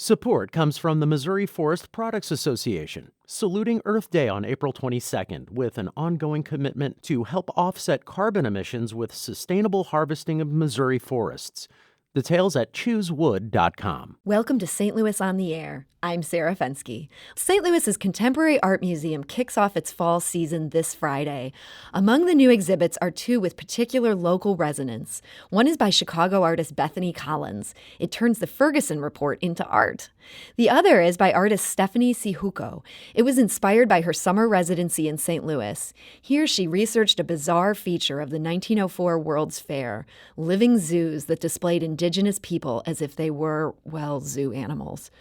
Support comes from the Missouri Forest Products Association, saluting Earth Day on April 22nd with an ongoing commitment to help offset carbon emissions with sustainable harvesting of Missouri forests. Details at choosewood.com. Welcome to St. Louis on the Air. I'm Sarah Fensky. St. Louis's Contemporary Art Museum kicks off its fall season this Friday. Among the new exhibits are two with particular local resonance. One is by Chicago artist Bethany Collins. It turns the Ferguson Report into art. The other is by artist Bethany Syjuco. It was inspired by her summer residency in St. Louis. Here she researched a bizarre feature of the 1904 World's Fair, living zoos that displayed indigenous people as if they were, well, zoo animals.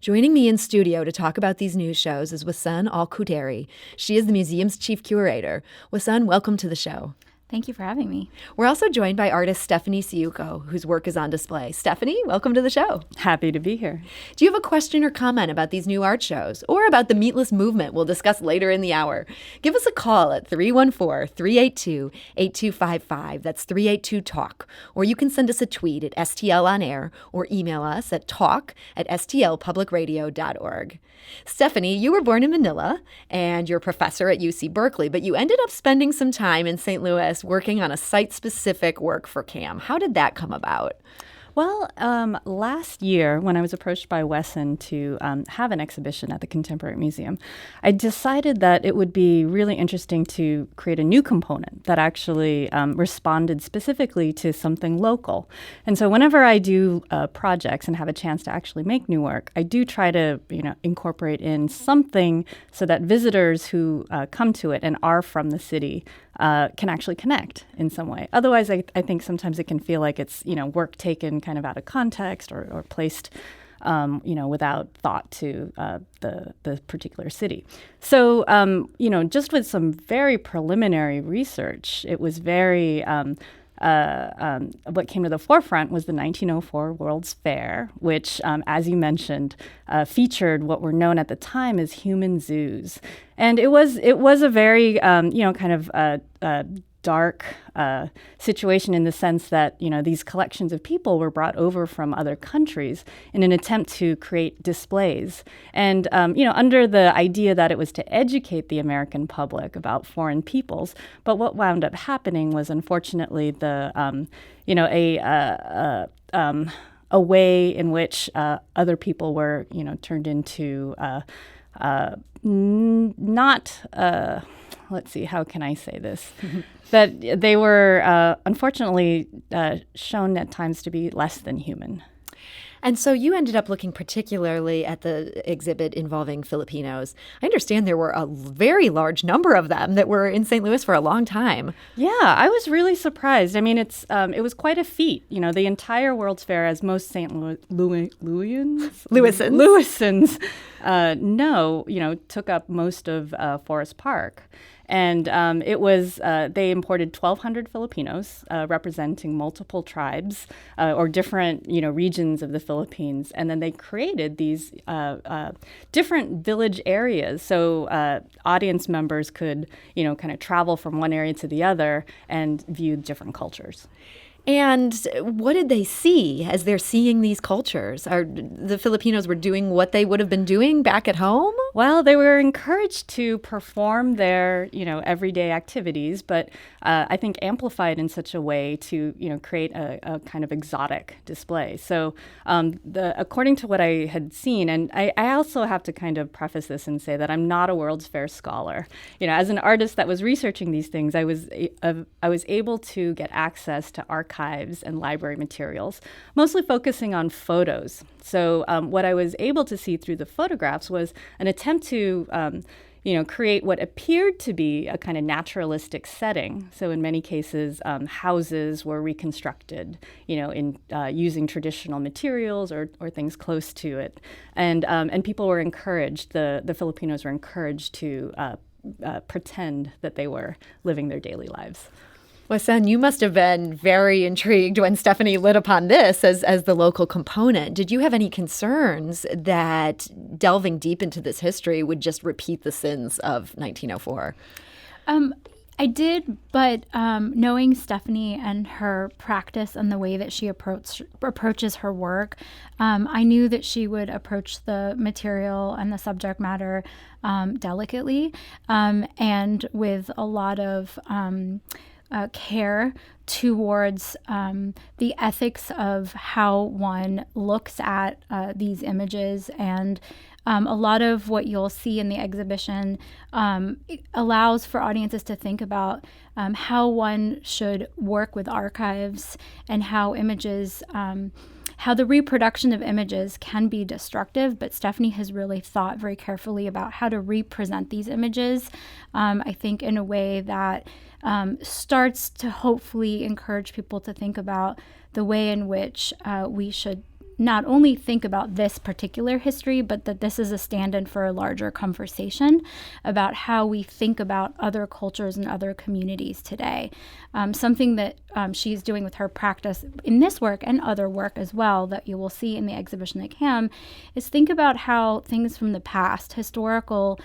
Joining me in studio to talk about these news shows is Wassan Al-Khudhairi. She is the museum's chief curator. Wassan, welcome to the show. Thank you for having me. We're also joined by artist Bethany Syjuco, whose work is on display. Stephanie, welcome to the show. Happy to be here. Do you have a question or comment about these new art shows or about the meatless movement we'll discuss later in the hour? Give us a call at 314-382-8255. That's 382-TALK. Or you can send us a tweet at STL On Air or email us at talk@stlpublicradio.org. Stephanie, you were born in Manila and you're a professor at UC Berkeley, but you ended up spending some time in St. Louis working on a site-specific work for CAM. How did that come about? Well, last year, when I was approached by Wassan to have an exhibition at the Contemporary Museum, I decided that it would be really interesting to create a new component that actually responded specifically to something local. And so whenever I do projects and have a chance to actually make new work, I do try to incorporate in something so that visitors who come to it and are from the city can actually connect in some way. Otherwise, I think sometimes it can feel like it's, work taken kind of out of context or placed, without thought to the particular city. So, just with some very preliminary research, it was very what came to the forefront was the 1904 World's Fair, which, as you mentioned, featured what were known at the time as human zoos. And it was a very, dark situation in the sense that, these collections of people were brought over from other countries in an attempt to create displays. And, under the idea that it was to educate the American public about foreign peoples. But what wound up happening was, unfortunately, a way in which other people were, turned into let's see, how can I say this? That they were, unfortunately, shown at times to be less than human. And so you ended up looking particularly at the exhibit involving Filipinos. I understand there were a very large number of them that were in St. Louis for a long time. Yeah, I was really surprised. I mean, it was quite a feat. The entire World's Fair, as most St. Louisans know, took up most of Forest Park. And it was, they imported 1,200 Filipinos representing multiple tribes or different, regions of the Philippines. And then they created these different village areas. So audience members could, kind of travel from one area to the other and view different cultures. And what did they see as they're seeing these cultures? The Filipinos were doing what they would have been doing back at home? Well, they were encouraged to perform their, everyday activities, but I think amplified in such a way to, create a kind of exotic display. So according to what I had seen, and I also have to kind of preface this and say that I'm not a World's Fair scholar. As an artist that was researching these things, I was able to get access to archives and library materials, mostly focusing on photos. So what I was able to see through the photographs was an attempt to create what appeared to be a kind of naturalistic setting. So in many cases, houses were reconstructed, in using traditional materials or things close to it. And people were encouraged, the Filipinos were encouraged to pretend that they were living their daily lives. Wassan, you must have been very intrigued when Stephanie lit upon this as the local component. Did you have any concerns that delving deep into this history would just repeat the sins of 1904? I did, but knowing Stephanie and her practice and the way that she approaches her work, I knew that she would approach the material and the subject matter delicately and with a lot of care towards the ethics of how one looks at these images. And a lot of what you'll see in the exhibition allows for audiences to think about how one should work with archives and how images, how the reproduction of images can be destructive, but Stephanie has really thought very carefully about how to represent these images, I think in a way that starts to hopefully encourage people to think about the way in which we should not only think about this particular history, but that this is a stand-in for a larger conversation about how we think about other cultures and other communities today. Something that she's doing with her practice in this work and other work as well that you will see in the exhibition at CAM is think about how things from the past, historical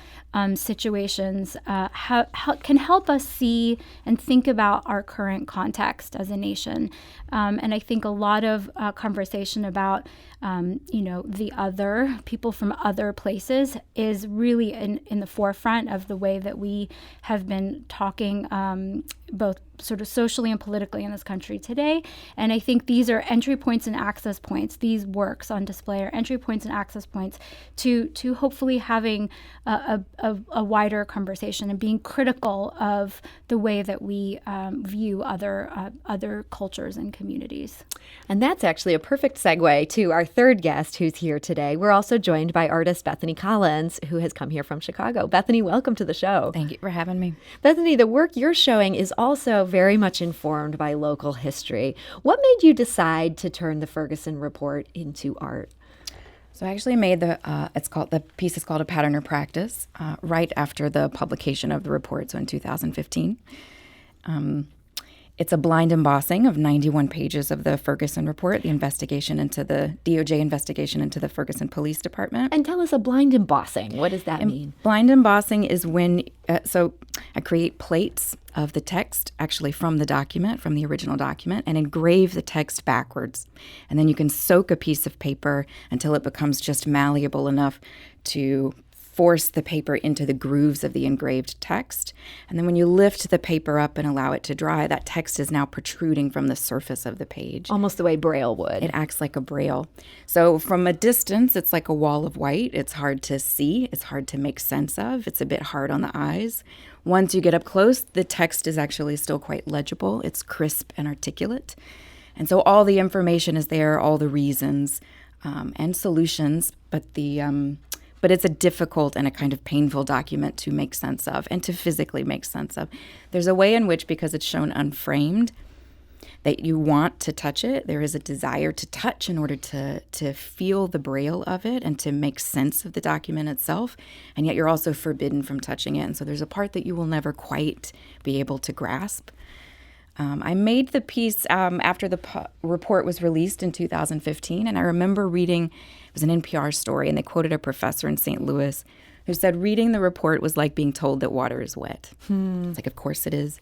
situations, how can help us see and think about our current context as a nation. And I think a lot of conversation about the other, people from other places is really in the forefront of the way that we have been talking both sort of socially and politically in this country today. And I think these are entry points and access points. These works on display are entry points and access points to hopefully having a wider conversation and being critical of the way that we view other cultures and communities. And that's actually a perfect segue to our third guest who's here today. We're also joined by artist Bethany Collins, who has come here from Chicago. Bethany, welcome to the show. Thank you for having me. Bethany, the work you're showing is also very much informed by local history. What made you decide to turn the Ferguson Report into art? So I actually made the piece is called A Pattern or Practice, right after the publication of the report, so in 2015. It's a blind embossing of 91 pages of the Ferguson Report, the investigation into the DOJ investigation into the Ferguson Police Department. And tell us a blind embossing. What does that mean? Blind embossing is when, so I create plates of the text, actually from the document, from the original document, and engrave the text backwards. And then you can soak a piece of paper until it becomes just malleable enough to force the paper into the grooves of the engraved text. And then when you lift the paper up and allow it to dry, that text is now protruding from the surface of the page. Almost the way Braille would. It acts like a Braille. So from a distance, it's like a wall of white. It's hard to see. It's hard to make sense of. It's a bit hard on the eyes. Once you get up close, the text is actually still quite legible. It's crisp and articulate. And so all the information is there, all the reasons and solutions, but it's a difficult and a kind of painful document to make sense of and to physically make sense of. There's a way in which, because it's shown unframed, that you want to touch it. There is a desire to touch in order to feel the Braille of it and to make sense of the document itself. And yet you're also forbidden from touching it. And so there's a part that you will never quite be able to grasp. I made the piece after the report was released in 2015, and I remember reading, it was an NPR story, and they quoted a professor in St. Louis who said reading the report was like being told that water is wet. It's like, of course it is.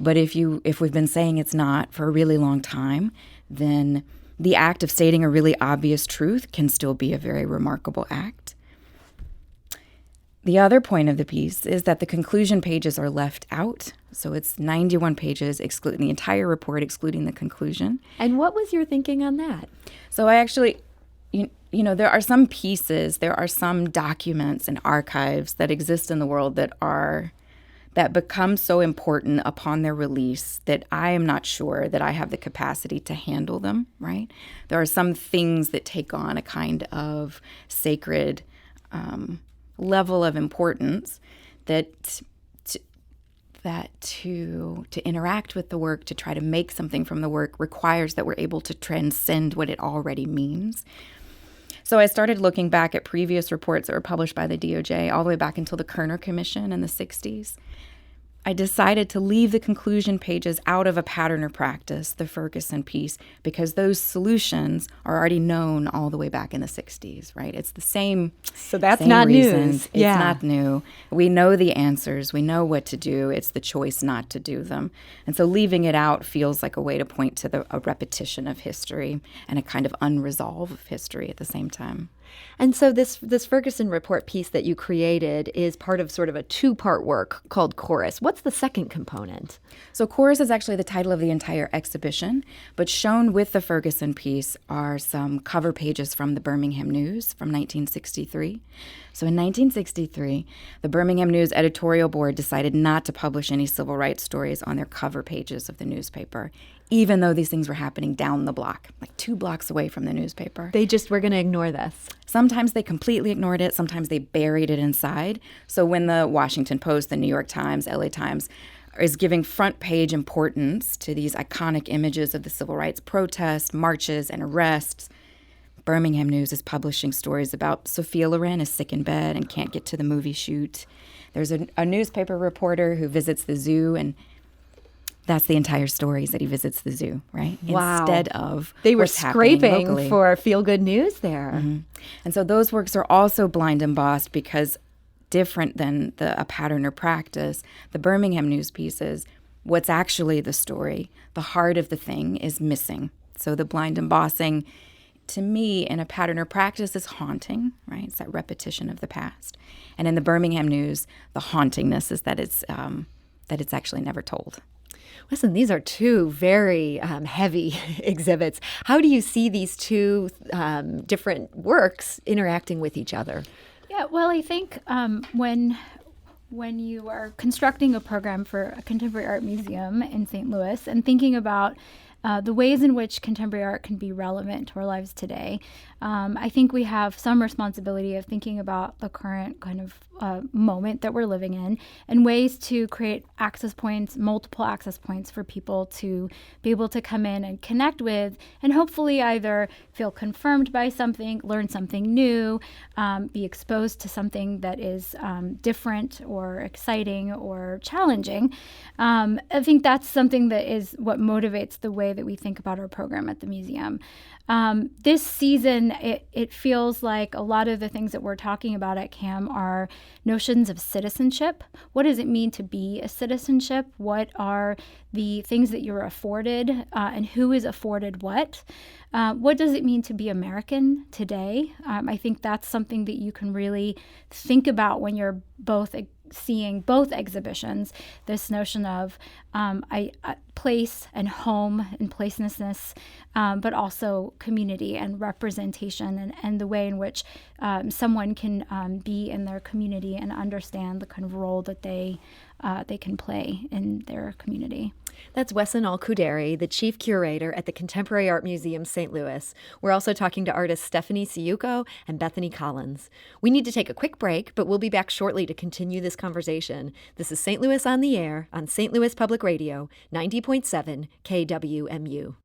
But if we've been saying it's not for a really long time, then the act of stating a really obvious truth can still be a very remarkable act. The other point of the piece is that the conclusion pages are left out. So it's 91 pages, excluding the entire report, excluding the conclusion. And what was your thinking on that? So I actually, there are some pieces, there are some documents and archives that exist in the world that become so important upon their release that I am not sure that I have the capacity to handle them, right? There are some things that take on a kind of sacred level of importance that to interact with the work, to try to make something from the work, requires that we're able to transcend what it already means. So I started looking back at previous reports that were published by the DOJ all the way back until the Kerner Commission in the 60s. I decided to leave the conclusion pages out of A Pattern or Practice, the Ferguson piece, because those solutions are already known all the way back in the 60s, right? It's the same. So that's same not reasons. news. It's not new. We know the answers. We know what to do. It's the choice not to do them. And so leaving it out feels like a way to point to a repetition of history and a kind of unresolved of history at the same time. And so this Ferguson report piece that you created is part of sort of a two-part work called Chorus. What's the second component? So Chorus is actually the title of the entire exhibition, but shown with the Ferguson piece are some cover pages from the Birmingham News from 1963. So in 1963, the Birmingham News editorial board decided not to publish any civil rights stories on their cover pages of the newspaper, even though these things were happening down the block, like 2 blocks away from the newspaper. They just were going to ignore this. Sometimes they completely ignored it. Sometimes they buried it inside. So when the Washington Post, the New York Times, LA Times is giving front page importance to these iconic images of the civil rights protests, marches, and arrests, Birmingham News is publishing stories about Sophia Loren is sick in bed and can't get to the movie shoot. There's a newspaper reporter who visits the zoo, and that's the entire story, is that he visits the zoo, right? Wow. Instead of They were what's happening scraping locally. for feel-good news there. Mm-hmm. And so those works are also blind embossed because different than A Pattern or Practice, the Birmingham News pieces, what's actually the story, the heart of the thing is missing. So the blind embossing, to me, in A Pattern or Practice is haunting, right? It's that repetition of the past. And in the Birmingham News, the hauntingness is that it's actually never told. Listen, these are two very heavy exhibits. How do you see these two different works interacting with each other? Yeah, well, I think when you are constructing a program for a contemporary art museum in St. Louis and thinking about the ways in which contemporary art can be relevant to our lives today, I think we have some responsibility of thinking about the current kind of moment that we're living in and ways to create access points, multiple access points for people to be able to come in and connect with and hopefully either feel confirmed by something, learn something new, be exposed to something that is different or exciting or challenging. I think that's something that is what motivates the way that we think about our program at the museum. This season, it feels like a lot of the things that we're talking about at CAM are notions of citizenship. What does it mean to be a citizenship? What are the things that you're afforded and who is afforded what? What does it mean to be American today? I think that's something that you can really think about when you're both seeing both exhibitions, this notion of place and home and placelessness, but also community and representation and the way in which someone can be in their community and understand the kind of role that they can play in their community. That's Wassan Al-Khudhairi, the chief curator at the Contemporary Art Museum, St. Louis. We're also talking to artists Stephanie Syjuco and Bethany Collins. We need to take a quick break, but we'll be back shortly to continue this conversation. This is St. Louis on the Air on St. Louis Public Radio, 90.7 KWMU.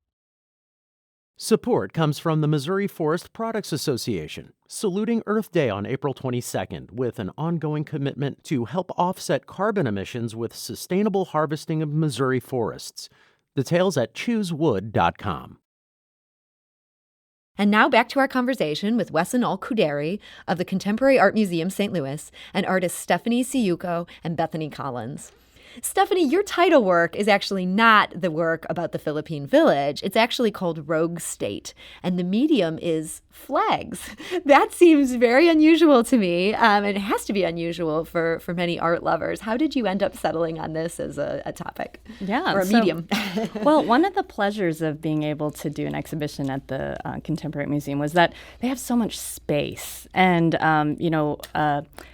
Support comes from the Missouri Forest Products Association, saluting Earth Day on April 22nd with an ongoing commitment to help offset carbon emissions with sustainable harvesting of Missouri forests. Details at choosewood.com. And now back to our conversation with Wassan Al-Khudhairi of the Contemporary Art Museum, St. Louis, and artists Stephanie Syjuco and Bethany Collins. Stephanie, your title work is actually not the work about the Philippine village. It's actually called Rogue State, and the medium is flags. That seems very unusual to me, and it has to be unusual for many art lovers. How did you end up settling on this as a topic? Yeah, or a medium? Well, one of the pleasures of being able to do an exhibition at the Contemporary Museum was that they have so much space. And,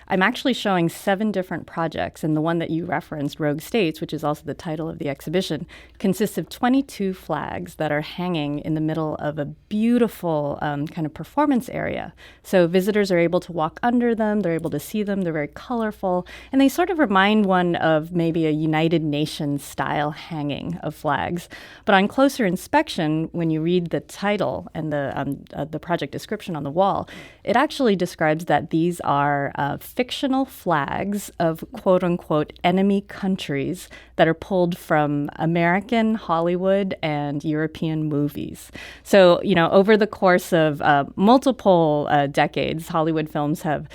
I'm actually showing 7 different projects, and the one that you referenced, Rogue States, which is also the title of the exhibition, consists of 22 flags that are hanging in the middle of a beautiful kind of performance area. So visitors are able to walk under them, they're able to see them, they're very colorful, and they sort of remind one of maybe a United Nations style hanging of flags. But on closer inspection, when you read the title and the project description on the wall, it actually describes that these are fictional flags of quote-unquote enemy countries that are pulled from American, Hollywood, and European movies. So, over the course of multiple decades, Hollywood films have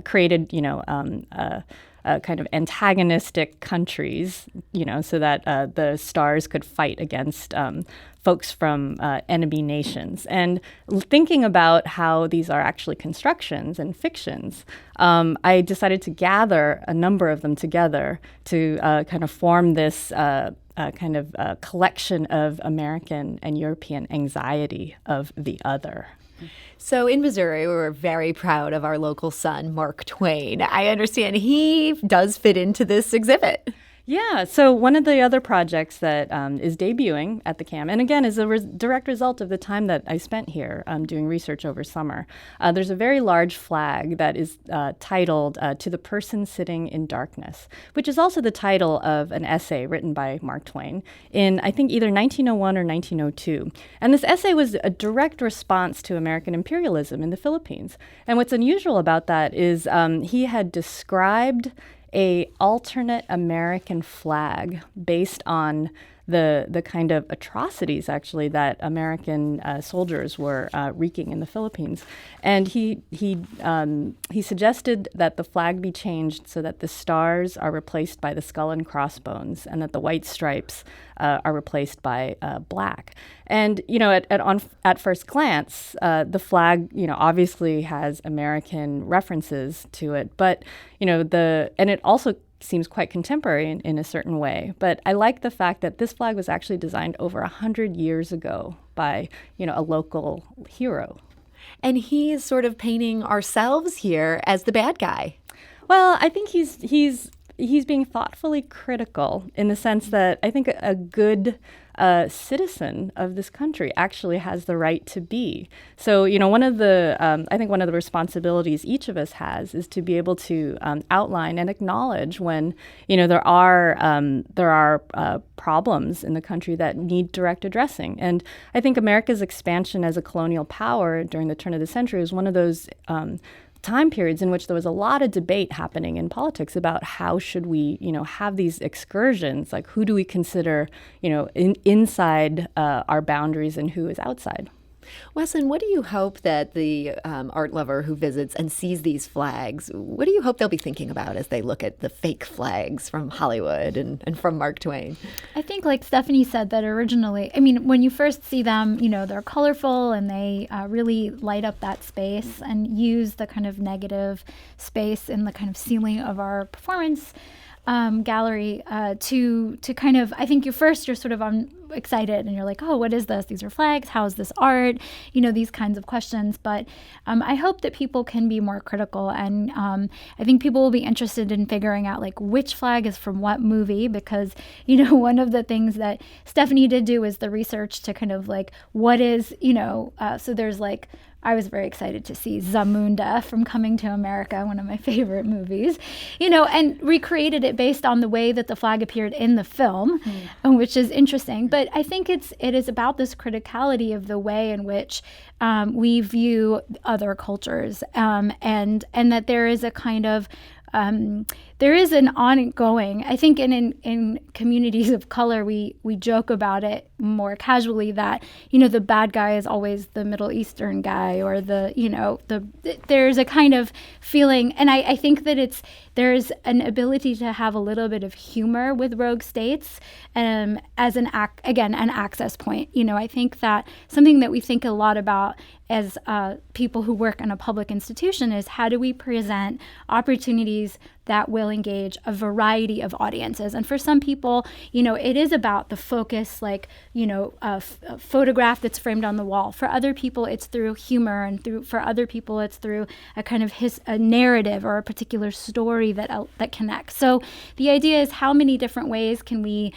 created, kind of antagonistic countries, so that the stars could fight against folks from enemy nations. And thinking about how these are actually constructions and fictions, I decided to gather a number of them together to kind of form this collection of American and European anxiety of the other. So in Missouri, we're very proud of our local son, Mark Twain. I understand he does fit into this exhibit. Yeah, so one of the other projects that is debuting at the CAM, and again is a direct result of the time that I spent here doing research over summer, there's a very large flag that is titled To the Person Sitting in Darkness, which is also the title of an essay written by Mark Twain in, I think, either 1901 or 1902. And this essay was a direct response to American imperialism in the Philippines. And what's unusual about that is he had described a alternate American flag based on the kind of atrocities actually that American soldiers were wreaking in the Philippines, and he suggested that the flag be changed so that the stars are replaced by the skull and crossbones, and that the white stripes are replaced by black. And at first glance, the flag obviously has American references to it, but and it also seems quite contemporary in a certain way. But I like the fact that this flag was actually designed over 100 years ago by, a local hero. And he is sort of painting ourselves here as the bad guy. Well, I think he's being thoughtfully critical in the sense that I think a good citizen of this country actually has the right to be. So, one of the responsibilities each of us has is to be able to outline and acknowledge when, there are problems in the country that need direct addressing. And I think America's expansion as a colonial power during the turn of the century is one of those time periods in which there was a lot of debate happening in politics about how should we, have these excursions, like who do we consider, inside our boundaries and who is outside. Wassan, what do you hope that the art lover who visits and sees these flags, what do you hope they'll be thinking about as they look at the fake flags from Hollywood and from Mark Twain? I think, like Stephanie said, that originally, when you first see them, they're colorful and they really light up that space and use the kind of negative space in the kind of ceiling of our performance gallery to kind of, I think you're sort of excited and you're like, oh, what is this? These are flags. How is this art? These kinds of questions. But I hope that people can be more critical. And I think people will be interested in figuring out like which flag is from what movie, because, one of the things that Stephanie did do is the research to kind of like, what is, so there's like, I was very excited to see Zamunda from Coming to America, one of my favorite movies, and recreated it based on the way that the flag appeared in the film, which is interesting. But I think it is about this criticality of the way in which we view other cultures, and that there is a kind of there is an ongoing, I think in communities of color, we joke about it more casually that, the bad guy is always the Middle Eastern guy, or there's a kind of feeling, and I think that there's an ability to have a little bit of humor with rogue states as an access point. I think that something that we think a lot about as people who work in a public institution is how do we present opportunities that will engage a variety of audiences. And for some people, it is about the focus, like, a photograph that's framed on the wall. For other people, it's through humor, and for other people, it's through a kind of a narrative or a particular story that connects. So the idea is, how many different ways can we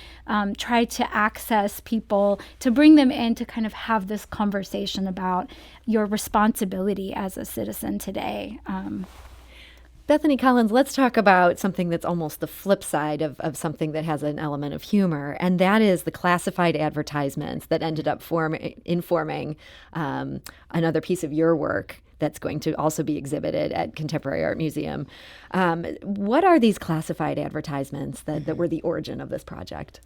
try to access people, to bring them in to kind of have this conversation about your responsibility as a citizen today. Bethany Collins, let's talk about something that's almost the flip side of something that has an element of humor, and that is the classified advertisements that ended up informing another piece of your work that's going to also be exhibited at Contemporary Art Museum. What are these classified advertisements that were the origin of this project?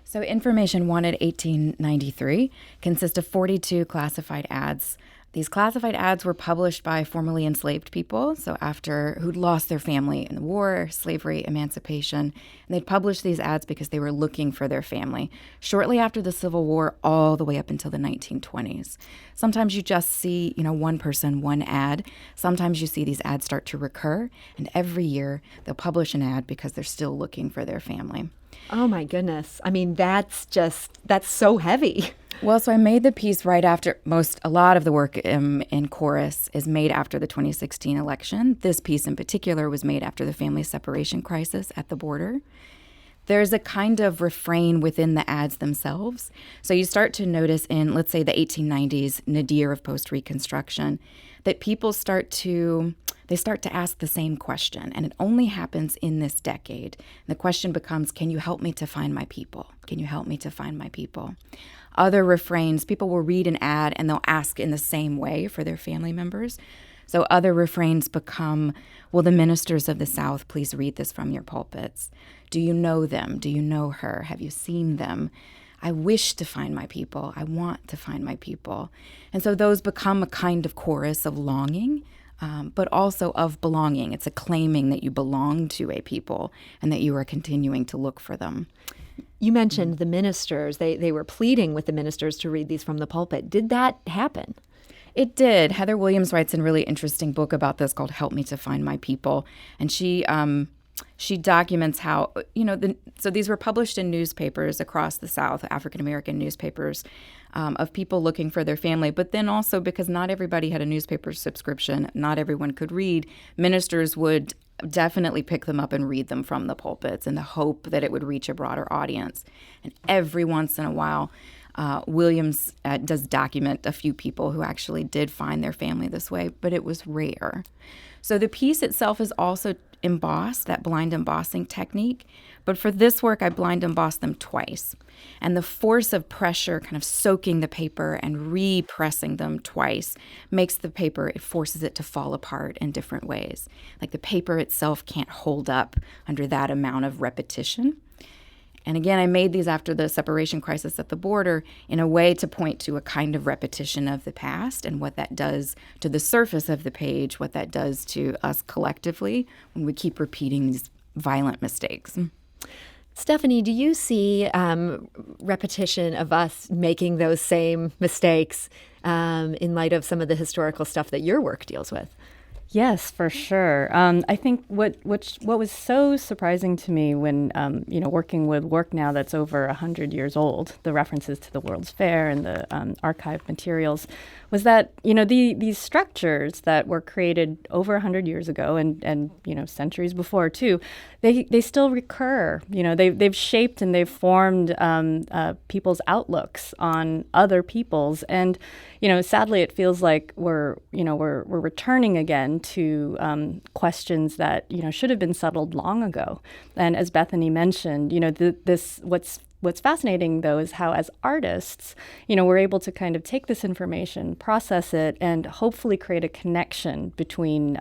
So Information Wanted 1893 consists of 42 classified ads. These classified ads were published by formerly enslaved people, so who'd lost their family in the war, slavery, emancipation. And they'd publish these ads because they were looking for their family shortly after the Civil War, all the way up until the 1920s. Sometimes you just see, one person, one ad. Sometimes you see these ads start to recur, and every year they'll publish an ad because they're still looking for their family. Oh my goodness. I mean, that's so heavy. Well, so I made the piece right after a lot of the work in Chorus is made after the 2016 election. This piece in particular was made after the family separation crisis at the border. There's a kind of refrain within the ads themselves. So you start to notice in, let's say, the 1890s nadir of post-Reconstruction, that people start to ask the same question, and it only happens in this decade. And the question becomes, can you help me to find my people? Can you help me to find my people? Other refrains, people will read an ad and they'll ask in the same way for their family members. So other refrains become, will the ministers of the South please read this from your pulpits? Do you know them? Do you know her? Have you seen them? I wish to find my people. I want to find my people. And so those become a kind of chorus of longing, but also of belonging. It's a claiming that you belong to a people and that you are continuing to look for them. You mentioned the ministers. They were pleading with the ministers to read these from the pulpit. Did that happen? It did. Heather Williams writes a really interesting book about this called Help Me to Find My People. And she documents how, so these were published in newspapers across the South, African-American newspapers, of people looking for their family. But then also, because not everybody had a newspaper subscription, not everyone could read, ministers would definitely pick them up and read them from the pulpits in the hope that it would reach a broader audience. And every once in a while, Williams does document a few people who actually did find their family this way, but it was rare. So the piece itself is also embossed, that blind embossing technique. But for this work, I blind embossed them twice. And the force of pressure kind of soaking the paper and repressing them twice makes the paper, it forces it to fall apart in different ways. Like the paper itself can't hold up under that amount of repetition. And again, I made these after the separation crisis at the border in a way to point to a kind of repetition of the past and what that does to the surface of the page, what that does to us collectively when we keep repeating these violent mistakes. Stephanie, do you see repetition of us making those same mistakes in light of some of the historical stuff that your work deals with? Yes, for sure. I think what was so surprising to me when working with work now that's over 100 years old, the references to the World's Fair and the archived materials, was that these structures that were created over 100 years ago and centuries before too, they still recur. They've shaped and they've formed people's outlooks on other peoples, and sadly it feels like we're returning again to questions that should have been settled long ago. And as Bethany mentioned, what's fascinating though is how as artists, we're able to kind of take this information, process it, and hopefully create a connection between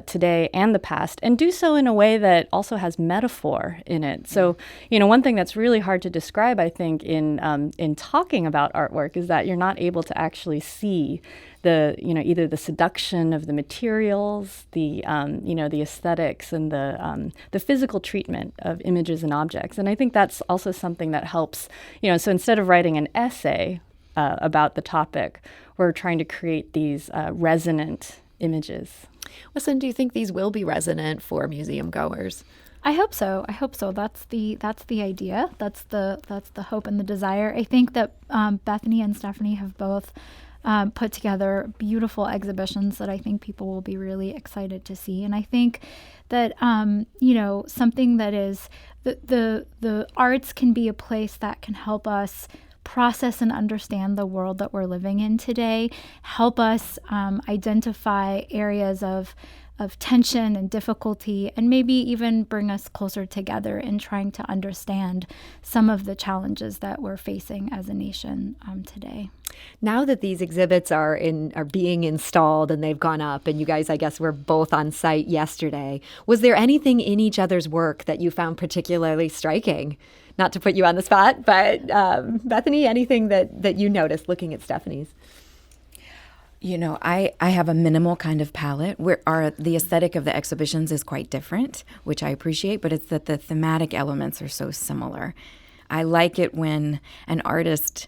today and the past, and do so in a way that also has metaphor in it. So, one thing that's really hard to describe, I think, in talking about artwork is that you're not able to actually see the either the seduction of the materials, the aesthetics, and the physical treatment of images and objects. And I think that's also something that helps. So instead of writing an essay about the topic, we're trying to create these resonant images. Wassan, do you think these will be resonant for museum goers? I hope so. That's the idea. That's the hope and the desire. I think that Bethany and Stephanie have both put together beautiful exhibitions that I think people will be really excited to see. And I think that something that is the arts can be a place that can help us process and understand the world that we're living in today, help us identify areas of tension and difficulty, and maybe even bring us closer together in trying to understand some of the challenges that we're facing as a nation today. Now that these exhibits are being installed and they've gone up, and you guys, I guess, were both on site yesterday, was there anything in each other's work that you found particularly striking? Not to put you on the spot, but Bethany, anything that you noticed looking at Stephanie's? I have a minimal kind of palette where the aesthetic of the exhibitions is quite different, which I appreciate, but it's that the thematic elements are so similar. I like it when an artist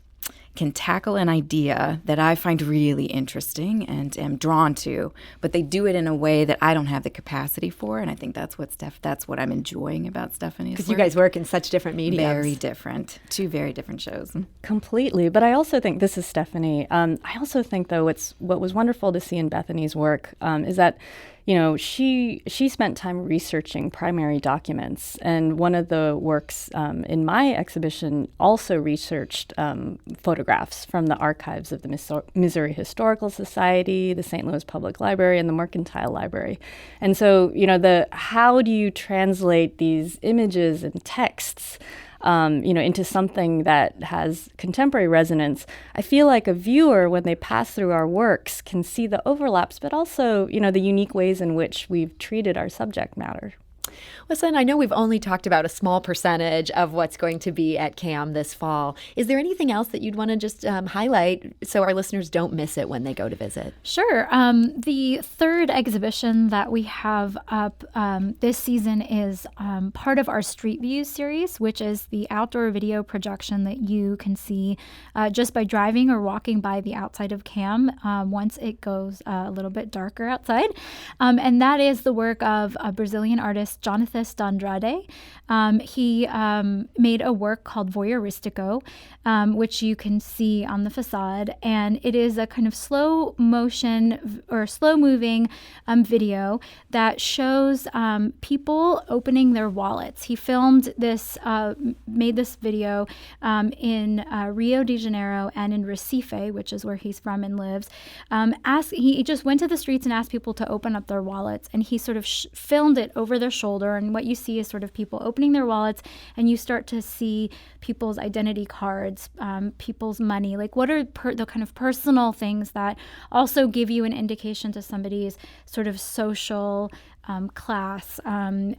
can tackle an idea that I find really interesting and am drawn to, but they do it in a way that I don't have the capacity for, and I think that's what I'm enjoying about Stephanie's work. Because you guys work in such different mediums. Very different. Two very different shows. Completely. But I also think, this is Stephanie, I also think, though, what was wonderful to see in Bethany's work is that she spent time researching primary documents, and one of the works in my exhibition also researched photographs from the archives of the Missouri Historical Society, the St. Louis Public Library, and the Mercantile Library. And so, how do you translate these images and texts into something that has contemporary resonance? I feel like a viewer, when they pass through our works, can see the overlaps, but also, the unique ways in which we've treated our subject matter. Wassan, I know we've only talked about a small percentage of what's going to be at CAM this fall. Is there anything else that you'd want to just highlight so our listeners don't miss it when they go to visit? Sure. The third exhibition that we have up this season is part of our Street Views series, which is the outdoor video projection that you can see just by driving or walking by the outside of CAM once it goes a little bit darker outside. And that is the work of a Brazilian artist, Jonathan D'Andrade. He made a work called Voyeuristico, which you can see on the facade, and it is a kind of slow motion or slow moving video that shows people opening their wallets. He filmed this, made this video in Rio de Janeiro and in Recife, which is where he's from and lives. He just went to the streets and asked people to open up their wallets, and he sort of filmed it over their shoulder, and what you see is sort of people opening their wallets, and you start to see people's identity cards, people's money, like what are the kind of personal things that also give you an indication to somebody's sort of social class and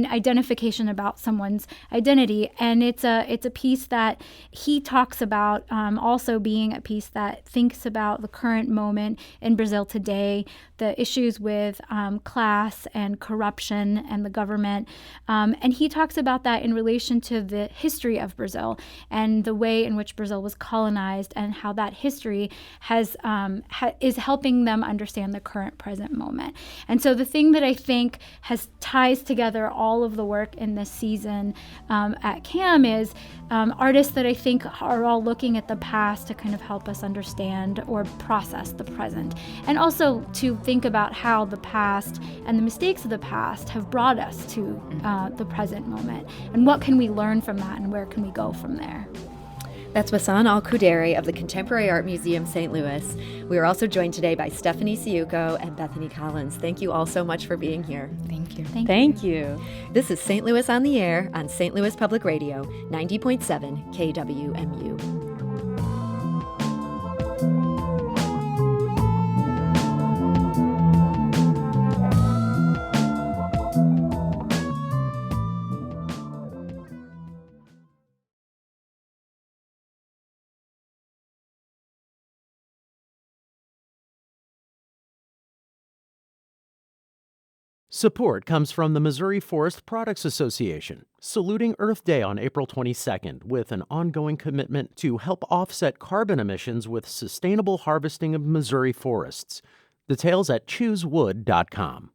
identification about someone's identity. And it's a piece that he talks about also being a piece that thinks about the current moment in Brazil today, the issues with class and corruption and the government. And he talks about that in relation to the history of Brazil and the way in which Brazil was colonized and how that history is helping them understand the current present moment. And so the thing that I think ties together all of the work in this season at CAM is artists that I think are all looking at the past to kind of help us understand or process the present, and also to think about how the past and the mistakes of the past have brought us to the present moment, and what can we learn from that and where can we go from there. That's Wassan Al-Khudhairi of the Contemporary Art Museum, St. Louis. We are also joined today by Stephanie Syjuco and Bethany Collins. Thank you all so much for being here. Thank you. Thank you. This is St. Louis on the Air on St. Louis Public Radio, 90.7 KWMU. Support comes from the Missouri Forest Products Association, saluting Earth Day on April 22nd with an ongoing commitment to help offset carbon emissions with sustainable harvesting of Missouri forests. Details at choosewood.com.